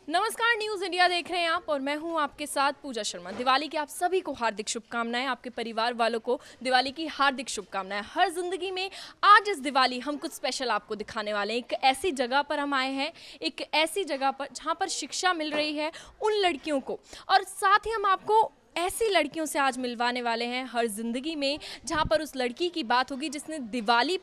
नमस्कार, news India देख रहे हैं आप और मैं हूं आपके साथ पूजा शर्मा। दिवाली की आप सभी को हार्दिक शुभकामनाएं। आपके परिवार वालों को दिवाली की हार्दिक शुभकामनाएं। हर जिंदगी में आज इस दिवाली हम कुछ स्पेशल आपको दिखाने वाले हैं। एक ऐसी जगह पर हम आए हैं, एक ऐसी जगह पर जहां पर शिक्षा मिल रही है उन लड़कियों को, और साथ ही हम आपको ऐसी लड़कियों से आज मिलवाने वाले हैं हर ज़िंदगी में, जहाँ पर उस लड़की की बात होगी जिसने दिवाली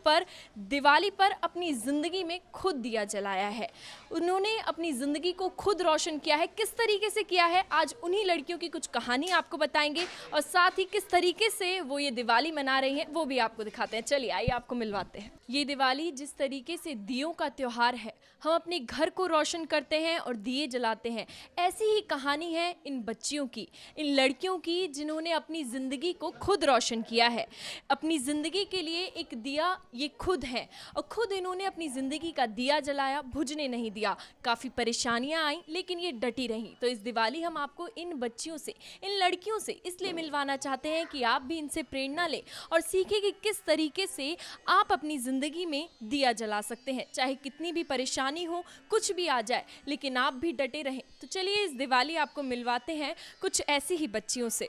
पर अपनी ज़िंदगी में खुद दिया जलाया है। उन्होंने अपनी ज़िंदगी को खुद रोशन किया है। किस तरीके से किया है, आज उन्हीं लड़कियों की कुछ कहानी आपको बताएंगे और साथ ही किस तरीके से वो ये दिवाली मना रही हैं वो भी आपको दिखाते हैं। चलिए आइए आपको मिलवाते हैं। ये दिवाली जिस तरीके से दियों का त्यौहार है, हम अपने घर को रोशन करते हैं और दिए जलाते हैं, ऐसी ही कहानी है इन बच्चियों की, इन लड़कियों की जिन्होंने अपनी ज़िंदगी को खुद रोशन किया है। अपनी ज़िंदगी के लिए एक दिया ये खुद है और खुद इन्होंने अपनी ज़िंदगी का दिया जलाया, बुझने नहीं दिया। काफ़ी परेशानियां आई लेकिन ये डटी रहीं। तो इस दिवाली हम आपको इन बच्चियों से, इन लड़कियों से इसलिए मिलवाना चाहते हैं कि आप भी इनसे प्रेरणा लें और सीखें कि किस तरीके से आप अपनी ज़िंदगी में दिया जला सकते हैं। चाहे कितनी भी परेशानी हो, कुछ भी आ जाए, लेकिन आप भी डटे रहें। तो चलिए इस दिवाली आपको मिलवाते हैं कुछ ऐसी ही बच्चियों से।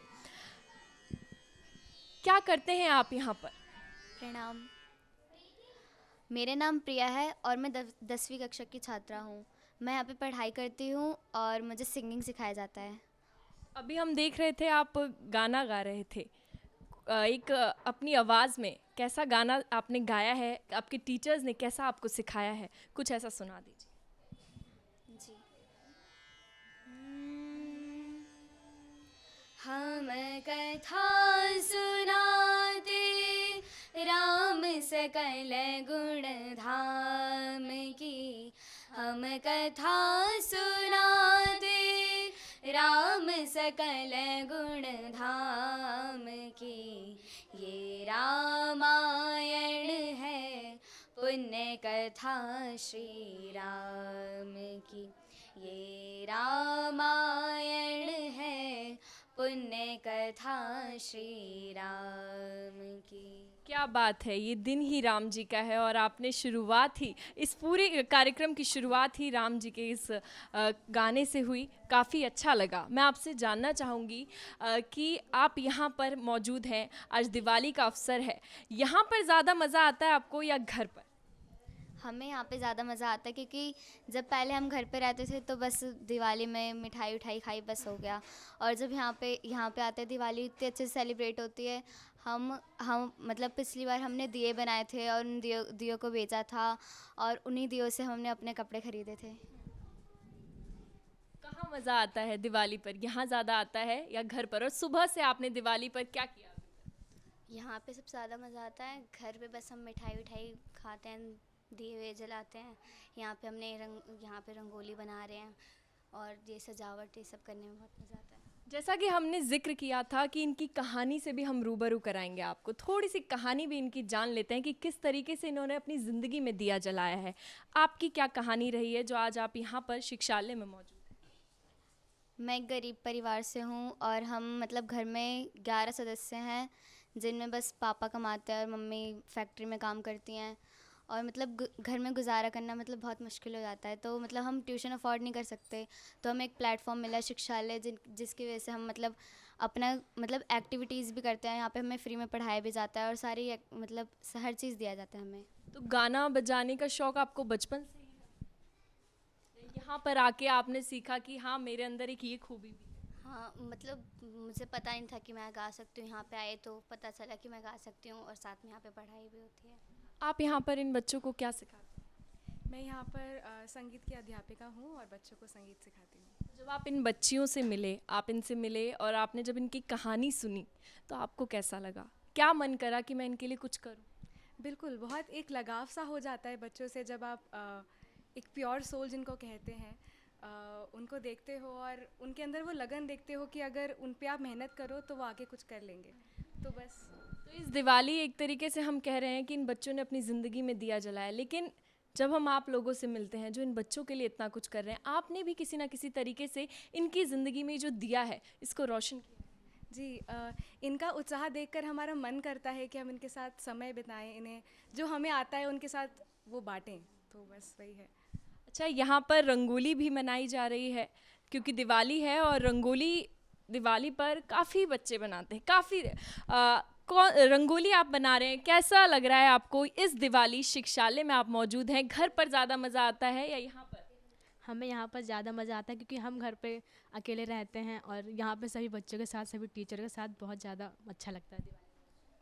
क्या करते हैं आप यहाँ पर? प्रणाम। मेरा नाम प्रिया है और मैं 10वीं कक्षा की छात्रा हूँ। मैं यहाँ पे पढ़ाई करती हूँ और मुझे सिंगिंग सिखाया जाता है। अभी हम देख रहे थे आप गाना गा रहे थे। अपनी आवाज़ में कैसा गाना आपने गाया है, आपके टीचर्स ने कैसा आपको सिखाया है, कुछ ऐसा सुना दीजिए। जी। हम कथा सुनाते राम सकल गुण धाम की। हम कथा सुनाते राम सकल गुण धाम की। ये रामायण है पुण्य कथा श्री राम की। ये रामायण है पुण्य कथा श्री राम की। क्या बात है, ये दिन ही राम जी का है और आपने शुरुआत ही, इस पूरे कार्यक्रम की शुरुआत ही राम जी के इस गाने से हुई। काफ़ी अच्छा लगा। मैं आपसे जानना चाहूँगी कि आप यहाँ पर मौजूद हैं, आज दिवाली का अवसर है, यहाँ पर ज़्यादा मज़ा आता है आपको या घर पर? हमें यहाँ पे ज़्यादा मज़ा आता है क्योंकि जब पहले हम घर पे रहते थे तो बस दिवाली में मिठाई उठाई खाई बस हो गया। और जब यहाँ पे आते हैं दिवाली इतने अच्छे से सेलिब्रेट होती है। हम मतलब पिछली बार हमने दिए बनाए थे और उन दियों को बेचा था और उन्हीं दियों से हमने अपने कपड़े ख़रीदे थे। कहाँ मज़ा आता है दिवाली पर, यहाँ ज़्यादा आता है या घर पर? और सुबह से आपने दिवाली पर क्या किया? यहाँ पे सबसे ज़्यादा मज़ा आता है घर पे। बस हम मिठाई उठाई खाते हैं, दिए हुए जलाते हैं। यहाँ पे रंगोली बना रहे हैं और ये सजावट ये सब करने में बहुत मज़ा आता है। जैसा कि हमने ज़िक्र किया था कि इनकी कहानी से भी हम रूबरू कराएंगे आपको, थोड़ी सी कहानी भी इनकी जान लेते हैं कि किस तरीके से इन्होंने अपनी ज़िंदगी में दिया जलाया है। आपकी क्या कहानी रही है जो आज आप यहाँ पर शिक्षालय में मौजूद हैं? मैं एक गरीब परिवार से हूँ और हम मतलब घर में 11 सदस्य हैं, जिनमें बस पापा कमाते हैं और मम्मी फैक्ट्री में काम करती हैं। और मतलब घर में गुजारा करना मतलब बहुत मुश्किल हो जाता है। तो मतलब हम ट्यूशन अफोर्ड नहीं कर सकते। तो हमें एक प्लेटफॉर्म मिला शिक्षालय, जिसकी वजह से हम मतलब अपना मतलब एक्टिविटीज़ भी करते हैं। यहाँ पे हमें फ्री में पढ़ाया भी जाता है और मतलब हर चीज़ दिया जाता है हमें। तो गाना बजाने का शौक़ आपको बचपन से ही है? यहाँ पर आके आपने सीखा कि हाँ, मेरे अंदर एक ये खूबी भी है? हाँ, मतलब मुझे पता नहीं था कि मैं गा सकती हूँ। यहाँ पे आए तो पता चला कि मैं गा सकती हूँ और साथ में यहाँ पे पढ़ाई भी होती है। आप यहाँ पर इन बच्चों को क्या सिखाते हैं? मैं यहाँ पर संगीत की अध्यापिका हूँ और बच्चों को संगीत सिखाती हूँ। जब आप इन बच्चियों से मिले, आप इनसे मिले और आपने जब इनकी कहानी सुनी, तो आपको कैसा लगा? क्या मन करा कि मैं इनके लिए कुछ करूं? बिल्कुल, बहुत एक लगाव सा हो जाता है बच्चों से जब आप एक प्योर सोल जिनको कहते हैं उनको देखते हो और उनके अंदर वो लगन देखते हो कि अगर उन पे आप मेहनत करो तो वो आगे कुछ कर लेंगे। तो बस। तो इस दिवाली एक तरीके से हम कह रहे हैं कि इन बच्चों ने अपनी ज़िंदगी में दिया जलाया, लेकिन जब हम आप लोगों से मिलते हैं जो इन बच्चों के लिए इतना कुछ कर रहे हैं, आपने भी किसी ना किसी तरीके से इनकी ज़िंदगी में जो दिया है इसको रोशन किया। जी, इनका उत्साह देखकर हमारा मन करता है कि हम इनके साथ समय बिताएं, इन्हें जो हमें आता है उनके साथ वो बांटें। तो बस वही है। अच्छा, यहाँ पर रंगोली भी मनाई जा रही है क्योंकि दिवाली है और रंगोली दिवाली पर काफ़ी बच्चे बनाते हैं, काफ़ी कौन रंगोली आप बना रहे हैं, कैसा लग रहा है आपको इस दिवाली? शिक्षालय में आप मौजूद हैं, घर पर ज़्यादा मज़ा आता है या यहाँ पर? हमें यहाँ पर ज़्यादा मज़ा आता है क्योंकि हम घर पे अकेले रहते हैं और यहाँ पे सभी बच्चों के साथ सभी टीचर के साथ बहुत ज़्यादा अच्छा लगता है दिवाली।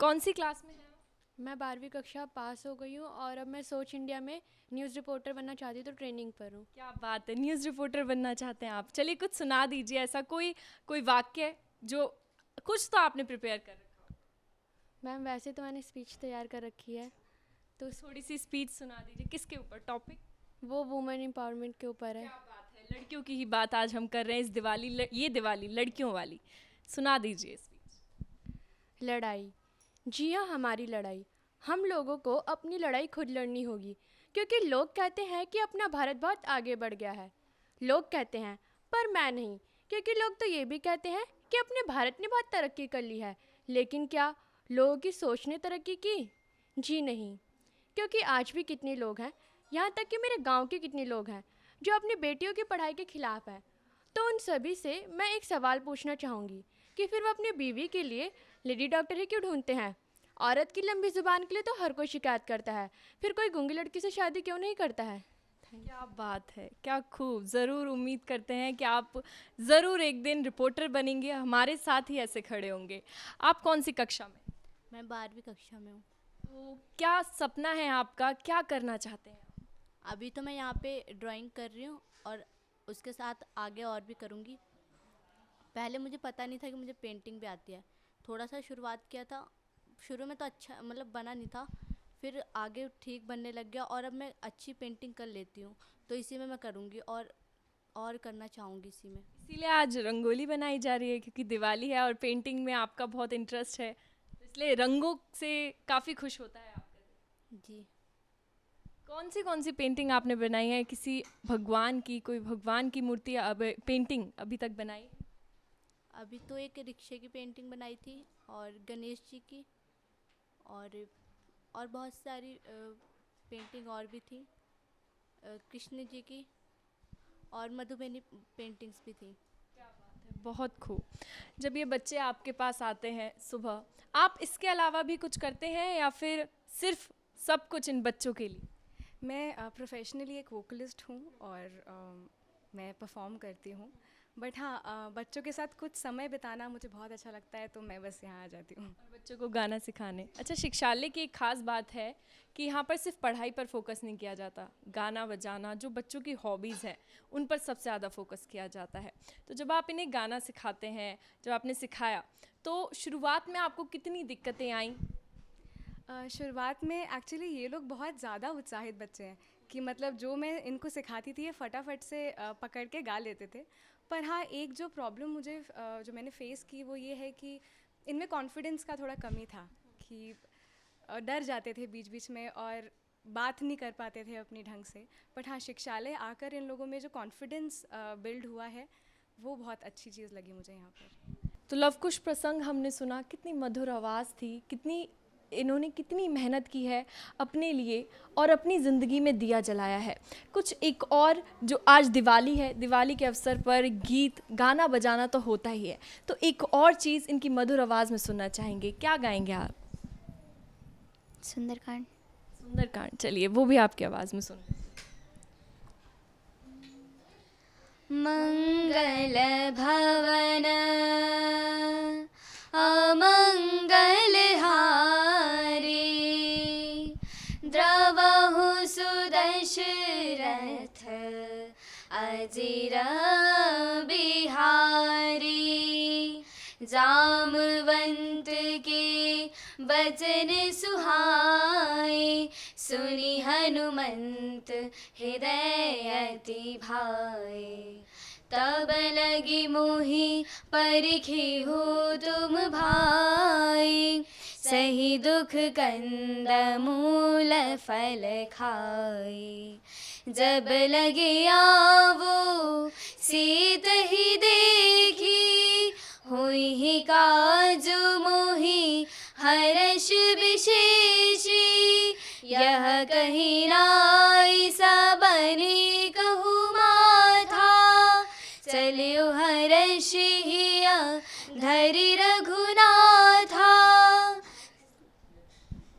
कौन सी क्लास में है? मैं 12वीं कक्षा पास हो गई हूँ और अब मैं सोच इंडिया में न्यूज़ रिपोर्टर बनना चाहती हूँ, तो ट्रेनिंग पर हूँ। क्या बात है, न्यूज़ रिपोर्टर बनना चाहते हैं आप? चलिए कुछ सुना दीजिए, ऐसा कोई कोई वाक्य जो कुछ तो आपने प्रिपेयर कर रखा हो। मैम वैसे तो मैंने स्पीच तैयार कर रखी है, तो थोड़ी सी स्पीच सुना दीजिए, किसके ऊपर? टॉपिक? वो वुमेन एम्पावरमेंट के ऊपर है। क्या बात है, लड़कियों की ही बात आज हम कर रहे हैं इस दिवाली, ये दिवाली लड़कियों वाली। सुना दीजिए स्पीच। लड़ाई, जी हाँ, हमारी लड़ाई। हम लोगों को अपनी लड़ाई खुद लड़नी होगी, क्योंकि लोग कहते हैं कि अपना भारत बहुत आगे बढ़ गया है। लोग कहते हैं, पर मैं नहीं, क्योंकि लोग तो ये भी कहते हैं कि अपने भारत ने बहुत तरक्की कर ली है। लेकिन क्या लोगों की सोच ने तरक्की की? जी नहीं, क्योंकि आज भी कितने लोग हैं, यहाँ तक कि मेरे गांव के कितने लोग हैं जो अपनी बेटियों की पढ़ाई के खिलाफ हैं। तो उन सभी से मैं एक सवाल पूछना चाहूँगी कि फिर वो अपनी बीवी के लिए लेडी डॉक्टर ही क्यों ढूंढते हैं? औरत की लंबी ज़ुबान के लिए तो हर कोई शिकायत करता है, फिर कोई गूंगी लड़की से शादी क्यों नहीं करता है? क्या बात है, क्या खूब। ज़रूर उम्मीद करते हैं कि आप ज़रूर एक दिन रिपोर्टर बनेंगे, हमारे साथ ही ऐसे खड़े होंगे। आप कौन सी कक्षा में? मैं 12वीं कक्षा में हूँ। तो क्या सपना है आपका, क्या करना चाहते हैं? अभी तो मैं यहाँ पे ड्राइंग कर रही हूँ और उसके साथ आगे और भी करूँगी। पहले मुझे पता नहीं था कि मुझे पेंटिंग भी आती है। थोड़ा सा शुरुआत किया था, शुरू में तो अच्छा मतलब बना नहीं था, फिर आगे ठीक बनने लग गया और अब मैं अच्छी पेंटिंग कर लेती हूँ। तो इसी में मैं करूँगी और करना चाहूँगी इसी में। इसीलिए आज रंगोली बनाई जा रही है क्योंकि दिवाली है और पेंटिंग में आपका बहुत इंटरेस्ट है, तो इसलिए रंगों से काफ़ी खुश होता है आपका। जी। कौन सी पेंटिंग आपने बनाई है? किसी भगवान की, कोई भगवान की मूर्ति अब पेंटिंग अभी तक बनाई? अभी तो एक रिक्शे की पेंटिंग बनाई थी और गणेश जी की और बहुत सारी पेंटिंग और भी थी, कृष्ण जी की और मधुबनी पेंटिंग्स भी थी। क्या बात है, बहुत खूब। जब ये बच्चे आपके पास आते हैं सुबह, आप इसके अलावा भी कुछ करते हैं या फिर सिर्फ सब कुछ इन बच्चों के लिए? मैं प्रोफेशनली एक वोकलिस्ट हूँ और मैं परफॉर्म करती हूँ, बट हाँ बच्चों के साथ कुछ समय बिताना मुझे बहुत अच्छा लगता है, तो मैं बस यहाँ आ जाती हूँ। और बच्चों को गाना सिखाने। अच्छा, शिक्षालय की एक खास बात है कि यहाँ पर सिर्फ पढ़ाई पर फोकस नहीं किया जाता, गाना बजाना जो बच्चों की हॉबीज़ हैं उन पर सबसे ज़्यादा फोकस किया जाता है। तो जब आप इन्हें गाना सिखाते हैं, जब आपने सिखाया, तो शुरुआत में आपको कितनी दिक्कतें आईं? शुरुआत में एक्चुअली ये लोग बहुत ज़्यादा उत्साहित बच्चे हैं कि मतलब जो मैं इनको सिखाती थी ये फटाफट से पकड़ के गा लेते थे। पर हाँ, एक जो प्रॉब्लम मुझे जो मैंने फेस की वो ये है कि इनमें कॉन्फिडेंस का थोड़ा कमी था कि डर जाते थे बीच बीच में और बात नहीं कर पाते थे अपनी ढंग से। बट हाँ, शिक्षालय आकर इन लोगों में जो कॉन्फिडेंस बिल्ड हुआ है वो बहुत अच्छी चीज़ लगी मुझे यहाँ पर। तो लवकुश प्रसंग हमने सुना, कितनी मधुर आवाज़ थी, कितनी इन्होंने कितनी मेहनत की है अपने लिए और अपनी ज़िंदगी में दिया जलाया है। कुछ एक और जो आज दिवाली है, दिवाली के अवसर पर गीत गाना बजाना तो होता ही है, तो एक और चीज़ इनकी मधुर आवाज़ में सुनना चाहेंगे। क्या गाएंगे आप? सुंदरकांड। सुंदरकांड, चलिए वो भी आपकी आवाज़ में सुन। मंगल भवन अमंगल हारी, द्रवहु सुदशरथ अजिर बिहारी, जामवंत के बचन सुहाए, सुनि हनुमंत हृदय अति भाए, तब लगी मोहि परखी हो तुम भाई, सही दुख कंद मूल फल खाए, जब लगे आवो सीत ही देखी, हुई ही काज मोहि हर्ष विशेषी, यह कही नाई सबने कहो, चलियो हर्षिया धरि रघुनाथा।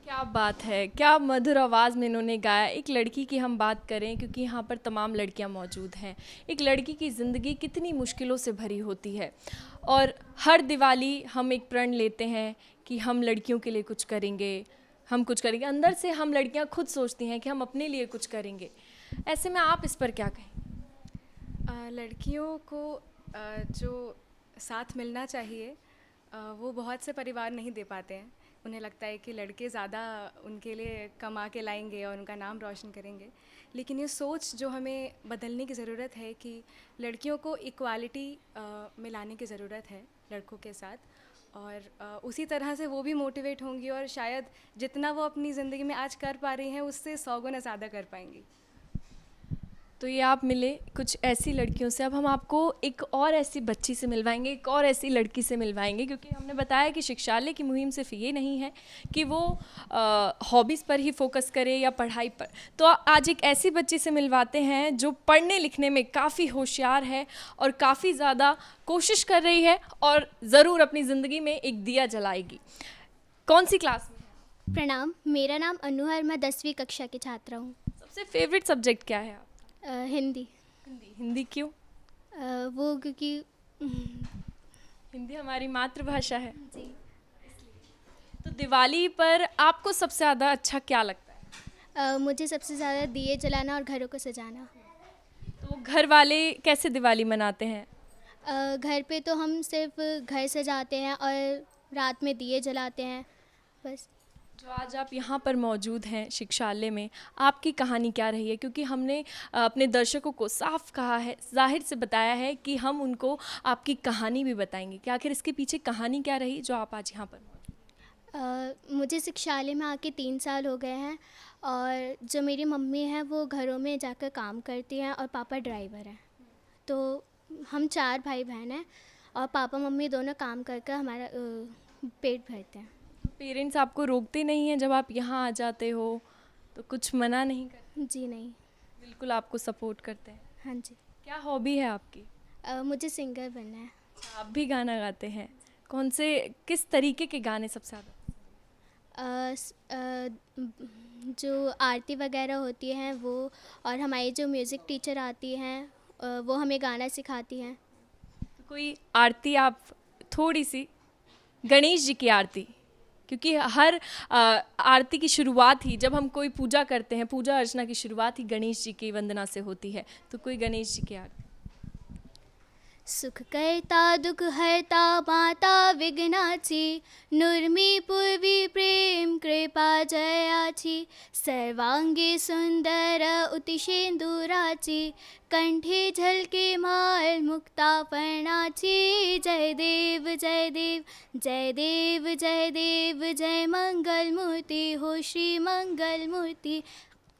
क्या बात है, क्या मधुर आवाज़ में इन्होंने गाया। एक लड़की की हम बात करें, क्योंकि यहाँ पर तमाम लड़कियाँ मौजूद हैं। एक लड़की की ज़िंदगी कितनी मुश्किलों से भरी होती है, और हर दिवाली हम एक प्रण लेते हैं कि हम लड़कियों के लिए कुछ करेंगे, हम कुछ करेंगे। अंदर से हम लड़कियाँ खुद सोचती हैं कि हम अपने लिए कुछ करेंगे। ऐसे में आप इस पर क्या कहें? लड़कियों को जो साथ मिलना चाहिए वो बहुत से परिवार नहीं दे पाते हैं। उन्हें लगता है कि लड़के ज़्यादा उनके लिए कमा के लाएंगे और उनका नाम रोशन करेंगे, लेकिन ये सोच जो हमें बदलने की ज़रूरत है कि लड़कियों को इक्वालिटी में लाने की ज़रूरत है लड़कों के साथ, और उसी तरह से वो भी मोटिवेट होंगी और शायद जितना वो अपनी ज़िंदगी में आज कर पा रही हैं उससे 100 गुना ज़्यादा कर पाएंगी। तो ये आप मिले कुछ ऐसी लड़कियों से। अब हम आपको एक और ऐसी बच्ची से मिलवाएंगे, एक और ऐसी लड़की से मिलवाएंगे, क्योंकि हमने बताया कि शिक्षालय की मुहिम सिर्फ ये नहीं है कि वो हॉबीज़ पर ही फोकस करे या पढ़ाई पर। तो आज एक ऐसी बच्ची से मिलवाते हैं जो पढ़ने लिखने में काफ़ी होशियार है और काफ़ी ज़्यादा कोशिश कर रही है, और ज़रूर अपनी ज़िंदगी में एक दिया जलाएगी। कौन सी क्लास में? प्रणाम, मेरा नाम अनु है और मैं 10वीं कक्षा की छात्रा हूँ। सबसे फेवरेट सब्जेक्ट क्या है? हिंदी। हिंदी क्यों? वो क्योंकि हिंदी हमारी मातृभाषा है। जी। तो दिवाली पर आपको सबसे ज़्यादा अच्छा क्या लगता है? मुझे सबसे ज़्यादा दिए जलाना और घरों को सजाना। तो घर वाले कैसे दिवाली मनाते हैं? घर पे तो हम सिर्फ घर सजाते हैं और रात में दिए जलाते हैं बस। जो आज आप यहाँ पर मौजूद हैं शिक्षालय में, आपकी कहानी क्या रही है? क्योंकि हमने अपने दर्शकों को साफ कहा है, जाहिर से बताया है कि हम उनको आपकी कहानी भी बताएंगे कि आखिर इसके पीछे कहानी क्या रही जो आप आज यहाँ पर मौजूद। मुझे शिक्षालय में आके 3 साल हो गए हैं, और जो मेरी मम्मी हैं वो घरों में जाकर काम करती हैं और पापा ड्राइवर हैं। तो हम 4 भाई बहन हैं और पापा मम्मी दोनों काम कर कर हमारा पेट भरते हैं। पेरेंट्स आपको रोकते नहीं हैं जब आप यहाँ आ जाते हो? तो कुछ मना नहीं करते? जी नहीं। बिल्कुल आपको सपोर्ट करते हैं। हाँ जी। क्या हॉबी है आपकी? मुझे सिंगर बनना है। आप भी गाना गाते हैं? कौन से, किस तरीके के गाने सबसे ज़्यादा? जो आरती वगैरह होती हैं वो, और हमारी जो म्यूज़िक टीचर आती हैं वो हमें गाना सिखाती हैं। तो कोई आरती आप, थोड़ी सी गणेश जी की आरती, क्योंकि हर आरती की शुरुआत ही, जब हम कोई पूजा करते हैं, पूजा अर्चना की शुरुआत ही गणेश जी की वंदना से होती है। तो कोई गणेश जी की आरती। सुख करता दुख हरता माता विघ्नाची, नुर्मी पूर्वी प्रेम कृपा जयाची, सर्वांगी सुंदर उतिशेंदुराची, कंठे झलके माल मुक्ता पर्णाची। जय देव जय देव जय देव जय देव, जय मंगल मूर्ति हो श्री मंगल मूर्ति,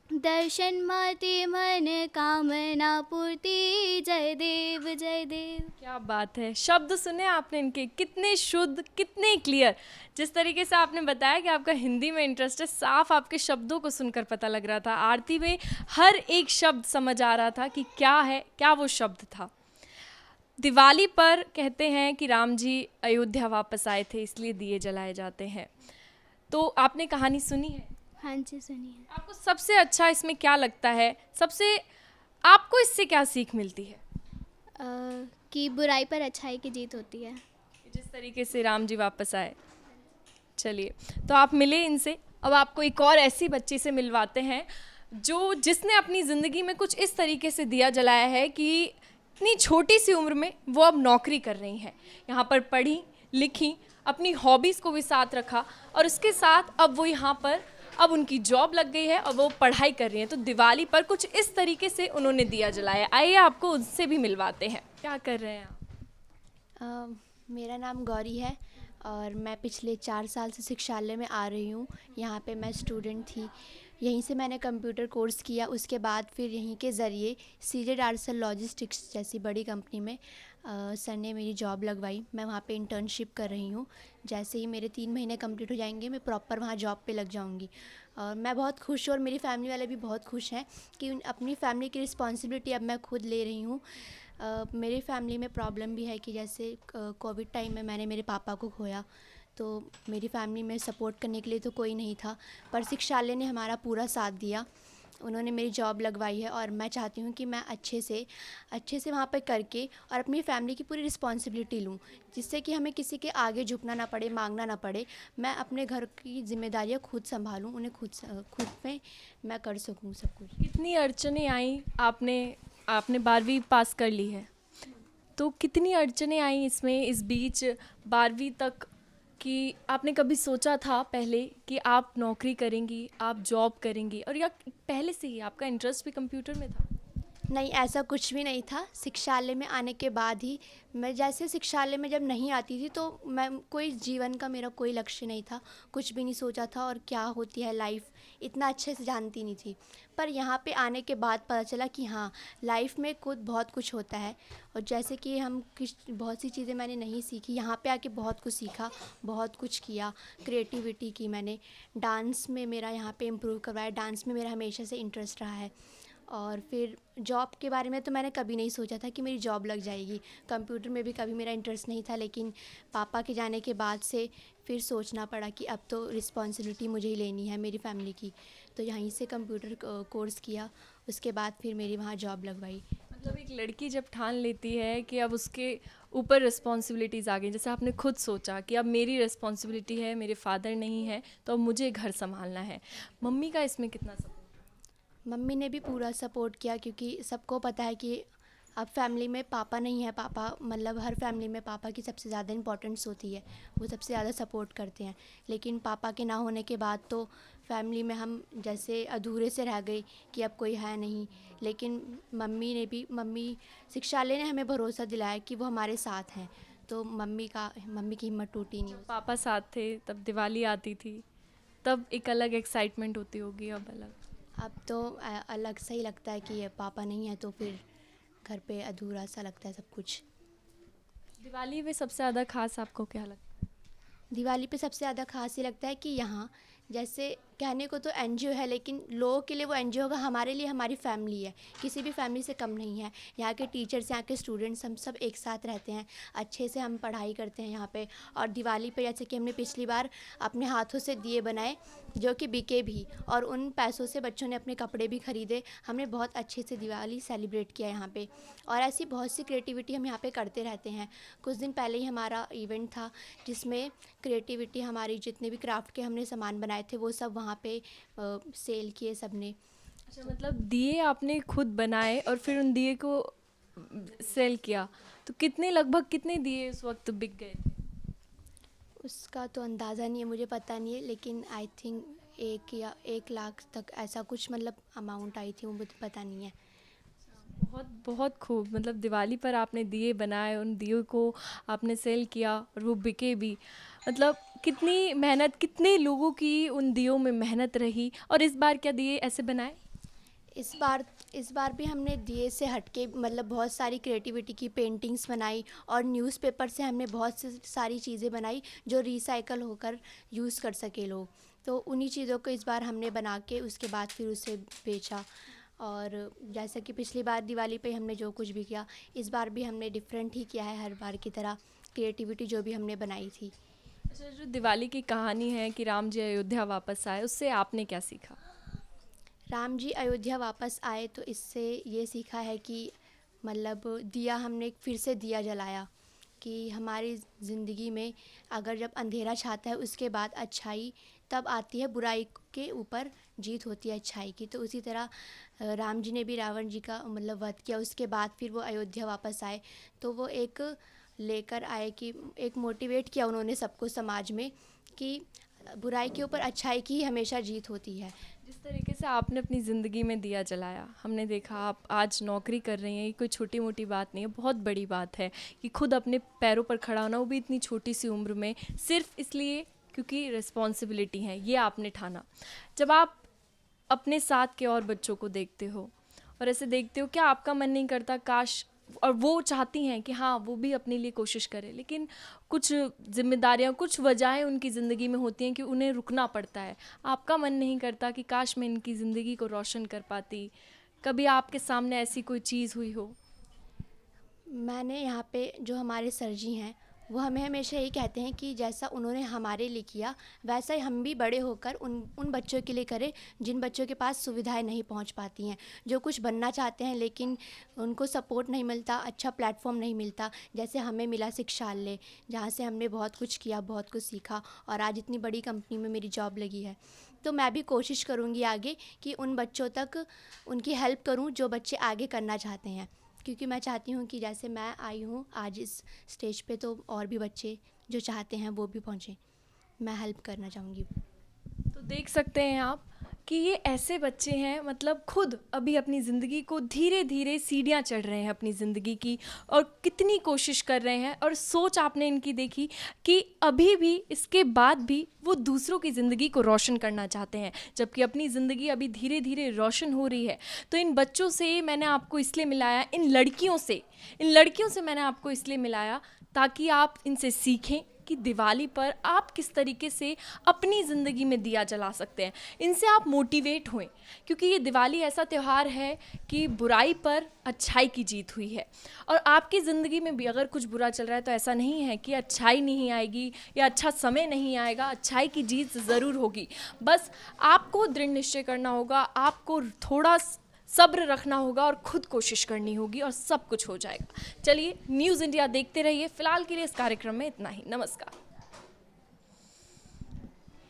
दर्शन माते मन कामना पूर्ति। जय देव जय देव। क्या बात है, शब्द सुने आपने इनके, कितने शुद्ध, कितने क्लियर। जिस तरीके से आपने बताया कि आपका हिंदी में इंटरेस्ट है, साफ आपके शब्दों को सुनकर पता लग रहा था। आरती में हर एक शब्द समझ आ रहा था कि क्या है, क्या वो शब्द था। दिवाली पर कहते हैं कि राम जी अयोध्या वापस आए थे, इसलिए दिए जलाए जाते हैं। तो आपने कहानी सुनी है? हाँ जी सुनिए। आपको सबसे अच्छा इसमें क्या लगता है? सबसे आपको इससे क्या सीख मिलती है? कि बुराई पर अच्छाई की जीत होती है। जिस तरीके से राम जी वापस आए। चलिए, तो आप मिले इनसे। अब आपको एक और ऐसी बच्ची से मिलवाते हैं जिसने अपनी ज़िंदगी में कुछ इस तरीके से दिया जलाया है कि इतनी छोटी सी उम्र में वो अब नौकरी कर रही हैं। यहाँ पर पढ़ी लिखी, अपनी हॉबीज़ को भी साथ रखा, और उसके साथ अब वो यहाँ पर, अब उनकी जॉब लग गई है और वो पढ़ाई कर रही हैं। तो दिवाली पर कुछ इस तरीके से उन्होंने दिया जलाया। आइए आपको उनसे भी मिलवाते हैं। क्या कर रहे हैं आप? मेरा नाम गौरी है और मैं पिछले 4 साल से शिक्षालय में आ रही हूँ। यहाँ पे मैं स्टूडेंट थी, यहीं से मैंने कंप्यूटर कोर्स किया। उसके बाद फिर यहीं के ज़रिए सीजेड आर्सल लॉजिस्टिक्स जैसी बड़ी कंपनी में सर ने मेरी जॉब लगवाई। मैं वहाँ पे इंटर्नशिप कर रही हूँ। जैसे ही मेरे 3 महीने कंप्लीट हो जाएंगे मैं प्रॉपर वहाँ जॉब पे लग जाऊँगी। और मैं बहुत खुश हूँ और मेरी फैमिली वाले भी बहुत खुश हैं कि अपनी फैमिली की रिस्पॉन्सिबिलिटी अब मैं खुद ले रही हूँ। मेरी फैमिली में प्रॉब्लम भी है कि जैसे कोविड टाइम में मैंने मेरे पापा को खोया, तो मेरी फैमिली में सपोर्ट करने के लिए तो कोई नहीं था, पर शिक्षालय ने हमारा पूरा साथ दिया। उन्होंने मेरी जॉब लगवाई है और मैं चाहती हूँ कि मैं अच्छे से वहाँ पे करके और अपनी फैमिली की पूरी रिस्पॉन्सिबिलिटी लूँ, जिससे कि हमें किसी के आगे झुकना ना पड़े, मांगना ना पड़े। मैं अपने घर की जिम्मेदारियाँ खुद संभालूँ, उन्हें खुद में मैं कर सकूँ सब कुछ। कितनी अड़चनें आई? आपने 12वीं पास कर ली है, तो कितनी अड़चनें आई इसमें, इस बीच 12वीं तक, कि आपने कभी सोचा था पहले कि आप नौकरी करेंगी, आप जॉब करेंगी, और या पहले से ही आपका इंटरेस्ट भी कंप्यूटर में था? नहीं, ऐसा कुछ भी नहीं था। शिक्षालय में आने के बाद ही मैं, जैसे शिक्षालय में जब नहीं आती थी तो मैं कोई जीवन का मेरा कोई लक्ष्य नहीं था, कुछ भी नहीं सोचा था और क्या होती है लाइफ इतना अच्छे से जानती नहीं थी। पर यहाँ पे आने के बाद पता चला कि हाँ, लाइफ में बहुत कुछ होता है। और जैसे कि बहुत सी चीज़ें मैंने नहीं सीखी, यहाँ पे आके बहुत कुछ सीखा, बहुत कुछ किया, क्रिएटिविटी की मैंने, डांस में मेरा यहाँ पे इम्प्रूव करवाया, डांस में मेरा हमेशा से इंटरेस्ट रहा है। और फिर जॉब के बारे में तो मैंने कभी नहीं सोचा था कि मेरी जॉब लग जाएगी, कंप्यूटर में भी कभी मेरा इंटरेस्ट नहीं था, लेकिन पापा के जाने के बाद से फिर सोचना पड़ा कि अब तो रिस्पॉन्सिबिलिटी मुझे ही लेनी है मेरी फैमिली की, तो यहीं से कंप्यूटर कोर्स किया, उसके बाद फिर मेरी वहाँ जॉब लगवाई। मतलब एक लड़की जब ठान लेती है कि अब उसके ऊपर रिस्पॉन्सिबिलिटीज़ आ गई, जैसे आपने खुद सोचा कि अब मेरी रिस्पॉन्सिबिलिटी है, मेरे फादर नहीं है, तो अब मुझे घर संभालना है, मम्मी का इसमें कितना सपोर्ट? मम्मी ने भी पूरा सपोर्ट किया, क्योंकि सबको पता है कि अब फैमिली में पापा नहीं है, पापा मतलब हर फैमिली में पापा की सबसे ज़्यादा इम्पोर्टेंस होती है, वो सबसे ज़्यादा सपोर्ट करते हैं। लेकिन पापा के ना होने के बाद तो फैमिली में हम जैसे अधूरे से रह गए कि अब कोई है नहीं। लेकिन मम्मी शिक्षालय ने हमें भरोसा दिलाया कि वो हमारे साथ हैं, तो मम्मी की हिम्मत टूटी नहीं। पापा साथ थे तब दिवाली आती थी, तब एक अलग एक्साइटमेंट होती होगी, अब तो अलग सा ही लगता है कि ये पापा नहीं है तो फिर घर पे अधूरा सा लगता है सब कुछ। दिवाली में सबसे ज़्यादा खास आपको क्या लगता है? दिवाली पे सबसे ज़्यादा खास ये लगता है कि यहाँ जैसे कहने को तो एनजीओ है, लेकिन लोगों के लिए वो एनजीओ होगा, हमारे लिए हमारी फैमिली है, किसी भी फैमिली से कम नहीं है। यहाँ के टीचर्स, यहाँ के स्टूडेंट्स, हम सब एक साथ रहते हैं, अच्छे से हम पढ़ाई करते हैं यहाँ पे। और दिवाली पे जैसे कि हमने पिछली बार अपने हाथों से दिए बनाए जो कि बिके भी, और उन पैसों से बच्चों ने अपने कपड़े भी ख़रीदे। हमने बहुत अच्छे से दिवाली सेलिब्रेट किया यहाँ पे, और ऐसी बहुत सी क्रिएटिविटी हम यहाँ पे करते रहते हैं। कुछ दिन पहले ही हमारा इवेंट था जिसमें क्रिएटिविटी, हमारी जितने भी क्राफ्ट के हमने सामान बनाए थे वो सब वहाँ पे सेल किए सबने। अच्छा, मतलब दिए आपने खुद बनाए और फिर उन दिए को सेल किया, तो लगभग कितने दिए उस वक्त बिक गए थे? उसका तो अंदाज़ा नहीं है, मुझे पता नहीं है, लेकिन आई थिंक 1 लाख तक ऐसा कुछ मतलब अमाउंट आई थी, वो मुझे पता नहीं है। बहुत बहुत खूब, मतलब दिवाली पर आपने दिए बनाए, उन दियों को आपने सेल किया और वो बिके भी। मतलब कितनी मेहनत, कितने लोगों की उन दियों में मेहनत रही। और इस बार क्या दिए ऐसे बनाए? इस बार भी हमने दिए से हटके मतलब बहुत सारी क्रिएटिविटी की, पेंटिंग्स बनाई, और न्यूज़पेपर से हमने बहुत सारी चीज़ें बनाई जो रिसाइकल होकर यूज़ कर सके लोग। तो उन्हीं चीज़ों को इस बार हमने बना के उसके बाद फिर उसे बेचा। और जैसा कि पिछली बार दिवाली पे हमने जो कुछ भी किया, इस बार भी हमने डिफरेंट ही किया है हर बार की तरह, क्रिएटिविटी जो भी हमने बनाई थी। अच्छा, जो दिवाली की कहानी है कि राम जी अयोध्या वापस आए, उससे आपने क्या सीखा? राम जी अयोध्या वापस आए तो इससे ये सीखा है कि मतलब दिया, हमने फिर से दिया जलाया, कि हमारी ज़िंदगी में अगर जब अंधेरा छाता है उसके बाद अच्छाई तब आती है, बुराई के ऊपर जीत होती है अच्छाई की। तो उसी तरह राम जी ने भी रावण जी का मतलब वध किया, उसके बाद फिर वो अयोध्या वापस आए, तो वो एक लेकर आए कि एक मोटिवेट किया उन्होंने सबको समाज में कि बुराई के ऊपर अच्छाई की ही हमेशा जीत होती है। जिस तरीके से आपने अपनी ज़िंदगी में दिया जलाया, हमने देखा आप आज नौकरी कर रही हैं, ये कोई छोटी मोटी बात नहीं है, बहुत बड़ी बात है कि खुद अपने पैरों पर खड़ा होना, वो भी इतनी छोटी सी उम्र में, सिर्फ इसलिए क्योंकि रिस्पॉन्सिबिलिटी है, ये आपने ठाना। जब आप अपने साथ के और बच्चों को देखते हो और ऐसे देखते हो, क्या आपका मन नहीं करता काश और वो चाहती हैं कि हाँ वो भी अपने लिए कोशिश करें, लेकिन कुछ जिम्मेदारियाँ, कुछ वजहें उनकी ज़िंदगी में होती हैं कि उन्हें रुकना पड़ता है। आपका मन नहीं करता कि काश मैं इनकी ज़िंदगी को रोशन कर पाती? कभी आपके सामने ऐसी कोई चीज़ हुई हो? मैंने यहाँ पे जो हमारे सर जी हैं वो हमें हमेशा यही कहते हैं कि जैसा उन्होंने हमारे लिए किया वैसा ही हम भी बड़े होकर उन बच्चों के लिए करें जिन बच्चों के पास सुविधाएं नहीं पहुंच पाती हैं, जो कुछ बनना चाहते हैं लेकिन उनको सपोर्ट नहीं मिलता, अच्छा प्लेटफॉर्म नहीं मिलता। जैसे हमें मिला शिक्षालय, जहाँ से हमने बहुत कुछ किया, बहुत कुछ सीखा और आज इतनी बड़ी कंपनी में मेरी जॉब लगी है। तो मैं भी कोशिश करूँगी आगे कि उन बच्चों तक उनकी हेल्प करूँ जो बच्चे आगे करना चाहते हैं, क्योंकि मैं चाहती हूँ कि जैसे मैं आई हूँ आज इस स्टेज पे तो और भी बच्चे जो चाहते हैं वो भी पहुँचें। मैं हेल्प करना चाहूँगी। तो देख सकते हैं आप कि ये ऐसे बच्चे हैं, मतलब खुद अभी अपनी ज़िंदगी को धीरे धीरे सीढ़ियाँ चढ़ रहे हैं अपनी ज़िंदगी की, और कितनी कोशिश कर रहे हैं। और सोच आपने इनकी देखी कि अभी भी इसके बाद भी वो दूसरों की ज़िंदगी को रोशन करना चाहते हैं, जबकि अपनी ज़िंदगी अभी धीरे धीरे रोशन हो रही है। तो इन बच्चों से मैंने आपको इसलिए मिलाया, इन लड़कियों से मैंने आपको इसलिए मिलाया ताकि आप इनसे सीखें कि दिवाली पर आप किस तरीके से अपनी ज़िंदगी में दिया जला सकते हैं। इनसे आप मोटिवेट होएं, क्योंकि ये दिवाली ऐसा त्यौहार है कि बुराई पर अच्छाई की जीत हुई है। और आपकी ज़िंदगी में भी अगर कुछ बुरा चल रहा है तो ऐसा नहीं है कि अच्छाई नहीं आएगी या अच्छा समय नहीं आएगा, अच्छाई की जीत ज़रूर होगी। बस आपको दृढ़ निश्चय करना होगा, आपको थोड़ा सब्र रखना होगा और खुद कोशिश करनी होगी और सब कुछ हो जाएगा। चलिए, न्यूज़ इंडिया देखते रहिए। फिलहाल के लिए इस कार्यक्रम में इतना ही। नमस्कार।